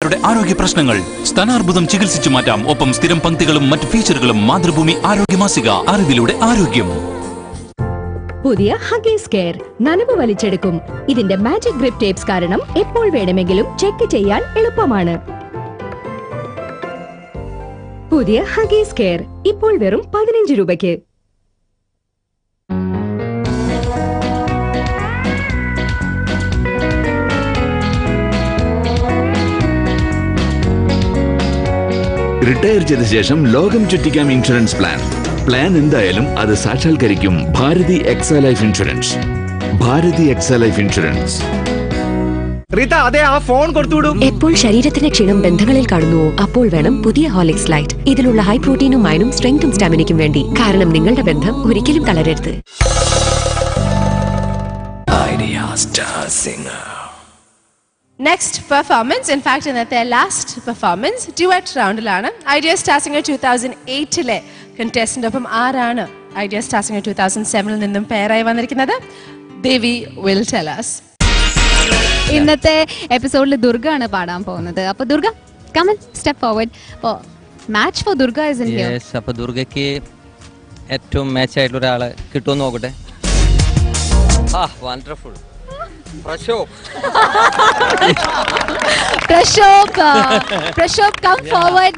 അമ്മമാരുടെ ആരോഗ്യ പ്രശ്നങ്ങൾ സ്തനാർബുദം ചികിത്സിച്ചു മാറ്റാം. ഒപ്പം സ്ഥിരം പങ്ക്തികളും മറ്റ് ഫീച്ചറുകളും. മാതൃഭൂമി ആരോഗ്യ മാസിക, അറിവിലൂടെ ആരോഗ്യം. പുതിയ ഹഗീസ് കെയർ നനവ് വലിച്ചെടുക്കും. ഇതിന്റെ മാജിക് ഗ്രിപ്പ് ടേപ്സ് കാരണം എപ്പോൾ വേണമെങ്കിലും ചെക്ക് ചെയ്യാൻ എളുപ്പമാണ്. പുതിയ ഹഗീസ് കെയർ ഇപ്പോൾ വെറും 15 രൂപയ്ക്ക്. റിട്ടയർ ചെയ്ത ശേഷം ലോകം ചുറ്റിക്കാം ഇൻഷുറൻസ് പ്ലാൻ എന്തായാലും അത് സാക്ഷാത്കരിക്കും Bharti AXA life insurance. Bharti AXA life insurance. Reetha, അതെ, ആ ഫോൺ കൊടുത്തുവിടും. എപ്പോൾ ശരീരത്തിന് ക്ഷീണം ബന്ധങ്ങളിൽ കാണുന്നുവോ അപ്പോൾ വേണം പുതിയ ഹോർലിക്സ് ലൈറ്റ്. ഇതിലുള്ള ഹൈ പ്രോട്ടീനും അയണും സ്ട്രെങ്തും സ്റ്റാമിനയ്ക്കും വേണ്ടി. കാരണം നിങ്ങളുടെ ബന്ധം ഒരിക്കലും തളരരുത്. Next performance, in fact ഇന്നത്തെ ലാസ്റ്റ് പെർഫോമൻസ് ഡ്യുവറ്റ് റൗണ്ടിലാണ്. Idea star singer 2008 contestant. ഒപ്പം ആരാണ് ഐഡിയ സ്റ്റാർ സിംഗർ 2007 നിന്നും പെയറായി വന്നിരിക്കുന്നത്? Devi will tell us. ഇന്നത്തെ എപ്പിസോഡിൽ ദുർഗ ആണ് പാടാൻ പോകുന്നത്. അപ്പോൾ Durga, come on, step forward. Match for Durga is in here. Yes, അപ്പോൾ ദുർഗയ്ക്ക് ഏറ്റവും മാച്ച് ആയിട്ടുള്ള ഒരാളെ കിട്ടുമെന്ന് നോക്കട്ടെ. Wonderful. Prashop, come forward.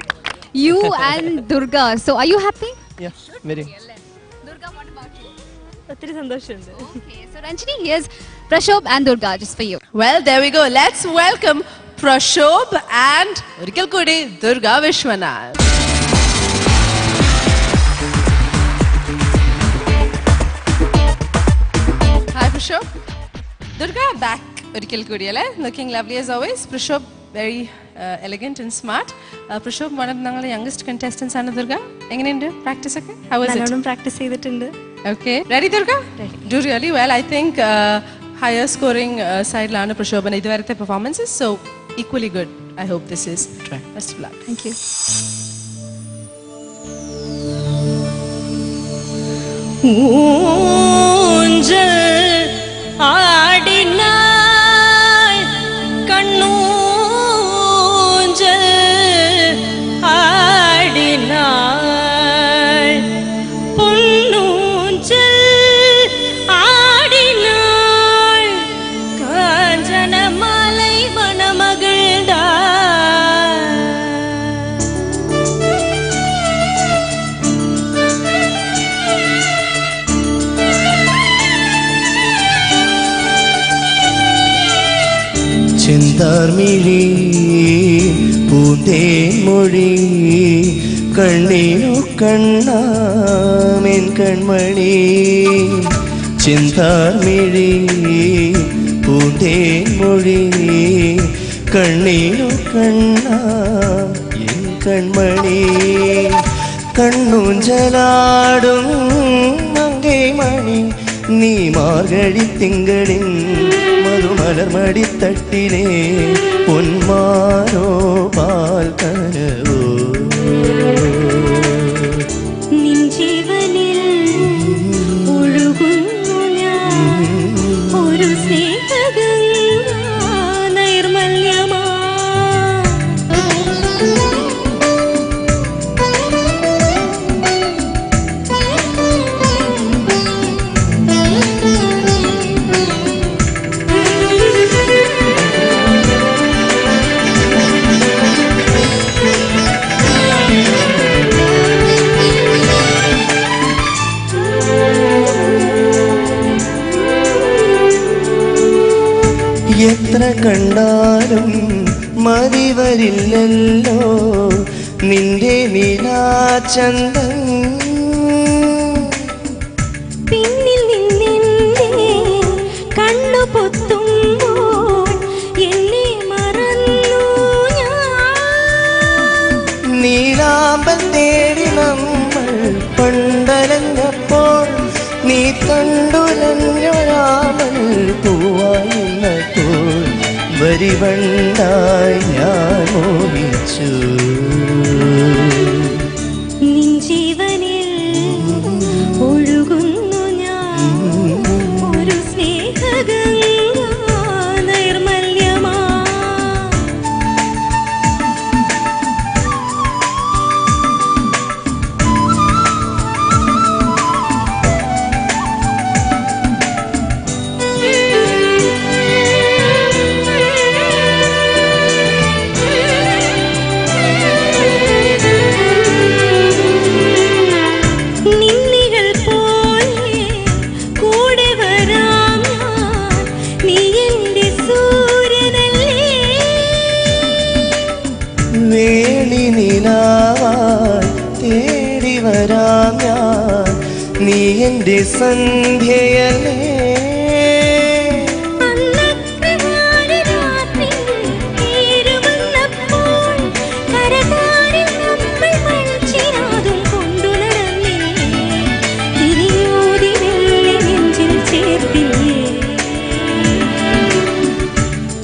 You and Durga. So are you happy? Yeah, very. Durga, what about you? ഒത്തിരി സന്തോഷമുണ്ട്. Okay, so Ranjini, here's Prashop and Durga just for you. Well, there we go. Let's welcome Prashop and ഒരിക്കൽ കൂടി Durga Vishwanath. Hi Prashop. Durga back ഒരിക്കൽ കൂടി അല്ലേ? Looking lovely as always. Prashop very elegant and smart. Prashop, one of ഞങ്ങളുടെ youngest contestants ആണ് Durga. എങ്ങനെയുണ്ട് practice ഒക്കെ? How was it? നല്ലോണം പ്രാക്ടീസ് ചെയ്തിട്ടുണ്ട്. Okay, ready Durga? Ready. Do really well. I think higher scoring side ലാണ് Prashobhana ഇതുവരത്തെ performances, so equally good. I hope this is try. Best of luck. Thank you. ഊഞ്ചൽ ആടിനാൾ കണ്ണൂഞ്ചൽ ആടിനാൾ പൊന്നൂഞ്ചൽ ആടിനാൾ കാഞ്ചനമാലൈ വനമകൾദാ ചെന്താർമിഴി പൂന്തേൻമൊഴി കണ്ണീനു കണ്ണാമെൻ കൺമണി. ചെന്താർമിഴി പൂന്തേൻമൊഴി കണ്ണീനു കണ്ണാം എൻ കൺമണി. കണ്ണൂഞ്ചലാടും മങ്കൈ മണി നീ മാർഗഴി തിങ്കളിൻ മധുമലർമടിത്തട്ടിലെ പൊന്മാനോ പാൽക്കനവോ. നിൻ ജീവനിൽ ഒഴുകുന്നു ഞാൻ ഒരു സ്നേഹഗംഗാ നൈർമല്യമാ. എത്ര കണ്ടാലും മതി വരില്ലല്ലോ നിന്റെ നീലാചന്തം. പിന്നിൽ നിന്നെന്റെ കണ്ണു പൊത്തുമ്പോൾ എന്നെ മറന്നു ഞാൻ. നീലാമ്പൽ തേടി നമ്മൾ പണ്ടലഞ്ഞപ്പോൾ നീ കണ്ടുലഞ്ഞൊരാമൽ പൂവായിരുന്നപ്പോൾ വരിവണ്ടായി ഞാൻ മോഹിച്ചു. നിൻ ജീവനിൽ ഒഴുകുന്നു ഞാൻ ഒരു സ്നേഹഗംഗാ നൈർമല്യമാ. വേളി നിലാവായി തേടി വരാം ഞാൻ, നീ എൻ്റെ സന്ധ്യയല്ലേ.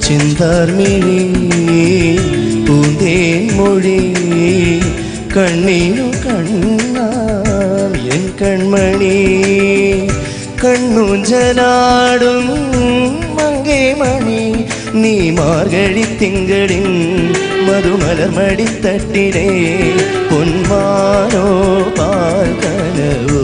ചിന്താർമിഴി പൂന്തേൻ മൊഴി കണ്ണീനു കണ്ണാം എൻ കൺമണി, കണ്ണൂഞ്ചലാടും മങ്കേ മണി, നീ മാർഗഴി തിങ്കളിൻ മധുമലർമടിത്തട്ടിലെ പൊന്മാനോ പാൽക്കനവോ.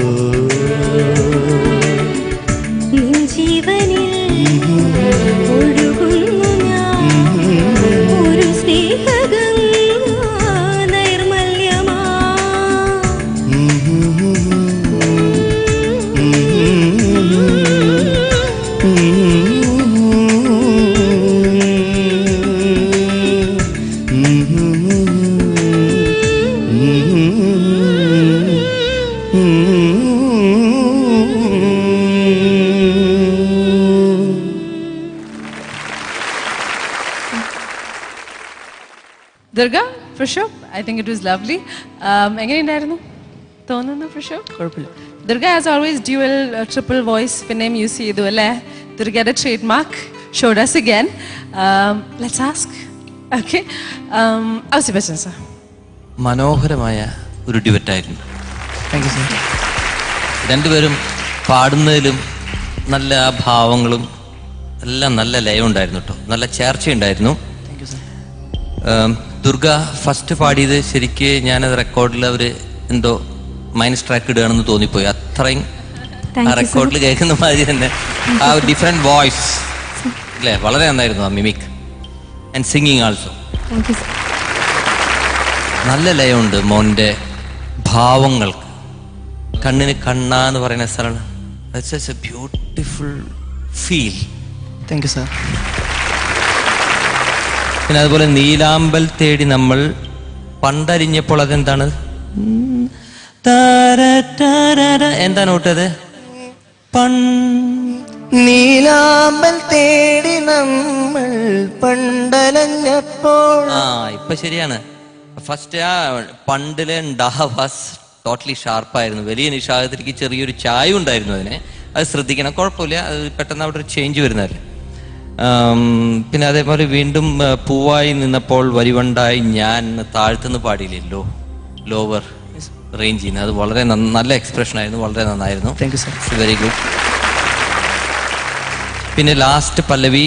Durga, for sure. I think it was lovely. എങ്ങനെയുണ്ടായിരുന്നു തോന്നുന്നു? for sure. കുഴപ്പമില്ല. Durga as always dual triple voice പിന്നെയും യൂസ് ചെയ്തു അല്ലേ? Durgയുടെ trademark showed us again. Let's ask. Okay. Aussie Bachchan sir. മനോഹരമായ ഒരു ഡ്യുവറ്റായിരുന്നു. Thank you sir. രണ്ടുപേരും പാടുന്നതിലും നല്ല ഭാവങ്ങളും എല്ലാം നല്ല ലയം ഉണ്ടായിരുന്നു കേട്ടോ, നല്ല ചേർച്ചയുണ്ടായിരുന്നു. ദുർഗ ഫസ്റ്റ് പാടിയത് ശരിക്ക് ഞാനത് റെക്കോർഡിൽ അവർ എന്തോ മൈനസ് ട്രാക്ക് ഇടുകയാണെന്ന് തോന്നിപ്പോയി. അത്രയും ആ റെക്കോർഡിൽ കേൾക്കുന്ന മാതിരി തന്നെ ആ ഒരു ഡിഫറെൻറ്റ് വോയിസ് അല്ലേ, വളരെ നന്നായിരുന്നു ആ മിമിക് ആൻഡ് സിംഗിങ് ആൾസോ. നല്ല ലയമുണ്ട് മോൻ്റെ ഭാവങ്ങൾക്ക്. കണ്ണിന് കണ്ണാന്ന് പറയുന്ന സ്ഥലമാണ്. That's A beautiful feel. Thank you sir. പിന്നെ അതുപോലെ നീലാമ്പൽ തേടി നമ്മൾ പണ്ടരിഞ്ഞപ്പോൾ അതെന്താണ്, എന്താ നോട്ടത്? നീലാമ്പൽ തേടി നമ്മൾ പണ്ടലഞ്ഞപ്പോൾ. ഇപ്പൊ ശരിയാണ്. ഫസ്റ്റ് ആ പണ്ടിലെ വാസ് ടോട്ടലി ഷാർപ്പായിരുന്നു. വലിയ നിഷാദത്തിലേക്ക് ചെറിയൊരു ചായ ഉണ്ടായിരുന്നു. അതിനെ അത് ശ്രദ്ധിക്കണം, കുഴപ്പമില്ല. അത് പെട്ടെന്ന് അവിടെ ഒരു ചേഞ്ച് വരുന്നതല്ലേ. പിന്നെ അതേപോലെ വീണ്ടും പൂവായി നിന്നപ്പോൾ വരിവണ്ടായി ഞാൻ താഴ്ത്തുനിന്ന് പാടിയില്ലല്ലോ, ലോവർ റേഞ്ചിൽ നിന്ന്. അത് വളരെ നല്ല എക്സ്പ്രഷൻ ആയിരുന്നു, വളരെ നന്നായിരുന്നു. Thank you sir. Very good. പിന്നെ ലാസ്റ്റ് പല്ലവി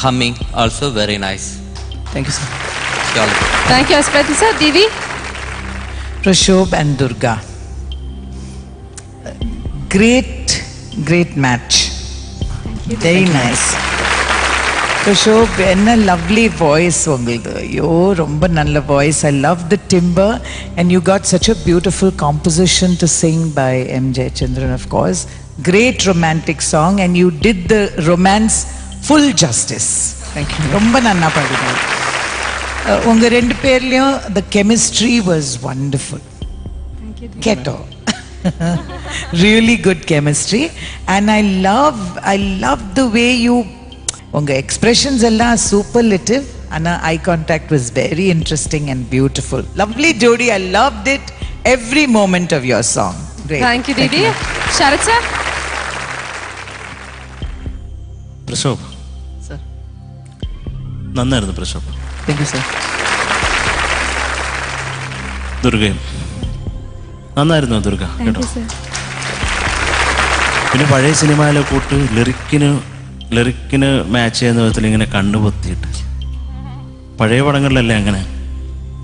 humming also very nice. Thank you sir. Thank you Aspetti sir. Divi? Prashobh and Durga. Great match. Very nice. Prashobh, enna lovely voice ungaldu. Ayyo, romba nalla voice. I love the timbre, and you got such a beautiful composition to sing by M. Jayachandran, of course. Great romantic song, and you did the romance full justice. Thank you. Romba nanna paadina. Unga rendu perliyum the chemistry was wonderful. Thank you. Keto. Really good chemistry, and I love the way you unga expressions alla superlative, and eye contact was very interesting and beautiful. Lovely jodi. I loved it, every moment of your song. Great. Thank you Didi. Sharat sir? Prashobh sir. നന്നായിരുന്നു Prashobh. Thank you sir. ദുർഗയും നന്നായിരുന്നു ദുർഗ കേട്ടോ. പിന്നെ പഴയ സിനിമയിലെ കൂട്ട് ലിറിക്കിന് match ചെയ്യുന്ന വിധത്തിൽ ഇങ്ങനെ കണ്ണുപൊത്തിയിട്ട് പഴയ പടങ്ങളിലല്ലേ അങ്ങനെ